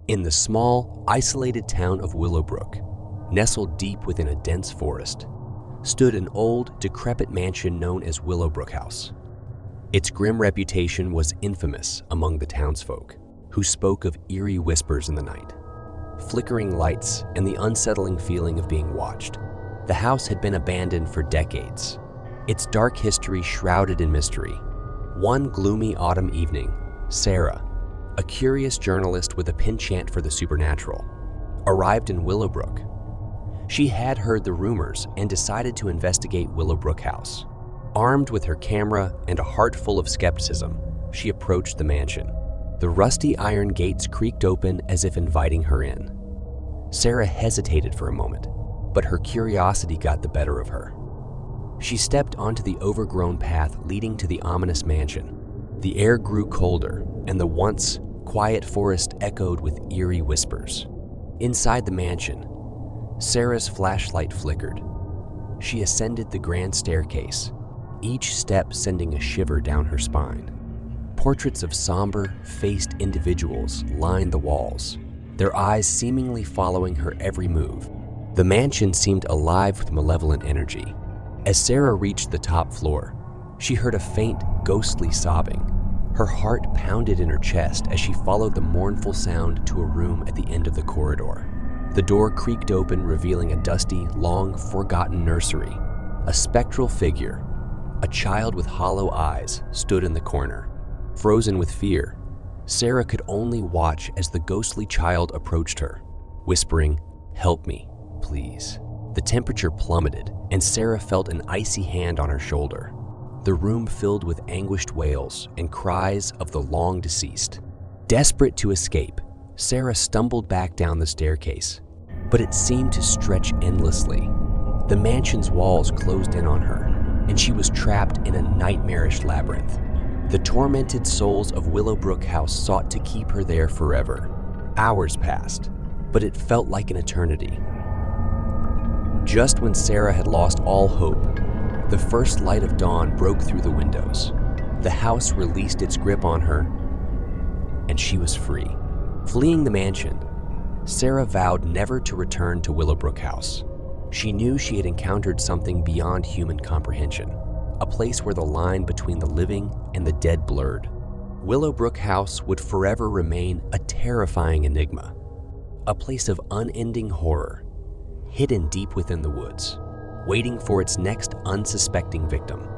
In the small, isolated town of Willowbrook, nestled deep within a dense forest, stood an old, decrepit mansion known as Willowbrook House. Its grim reputation was infamous among the townsfolk, who spoke of eerie whispers in the night, flickering lights, and the unsettling feeling of being watched. The house had been abandoned for decades, its dark history shrouded in mystery. One gloomy autumn evening, Sarah, a curious journalist with a penchant for the supernatural, arrived in Willowbrook. She had heard the rumors and decided to investigate Willowbrook House. Armed with her camera and a heart full of skepticism, she approached the mansion. The rusty iron gates creaked open as if inviting her in. Sarah hesitated for a moment, but her curiosity got the better of her. She stepped onto the overgrown path leading to the ominous mansion. The air grew colder, and the once quiet forest echoed with eerie whispers. Inside the mansion, Sarah's flashlight flickered. She ascended the grand staircase, each step sending a shiver down her spine. Portraits of somber-faced individuals lined the walls, their eyes seemingly following her every move. The mansion seemed alive with malevolent energy. As Sarah reached the top floor, she heard a faint, ghostly sobbing. Her heart pounded in her chest as she followed the mournful sound to a room at the end of the corridor. The door creaked open, revealing a dusty, long-forgotten nursery. A spectral figure, a child with hollow eyes, stood in the corner. Frozen with fear, Sarah could only watch as the ghostly child approached her, whispering, "Help me, please." The temperature plummeted, and Sarah felt an icy hand on her shoulder. The room filled with anguished wails and cries of the long deceased. Desperate to escape, Sarah stumbled back down the staircase, but it seemed to stretch endlessly. The mansion's walls closed in on her, and she was trapped in a nightmarish labyrinth. The tormented souls of Willowbrook House sought to keep her there forever. Hours passed, but it felt like an eternity. Just when Sarah had lost all hope, the first light of dawn broke through the windows. The house released its grip on her, and she was free. Fleeing the mansion, Sarah vowed never to return to Willowbrook House. She knew she had encountered something beyond human comprehension, a place where the line between the living and the dead blurred. Willowbrook House would forever remain a terrifying enigma, a place of unending horror, hidden deep within the woods, waiting for its next unsuspecting victim.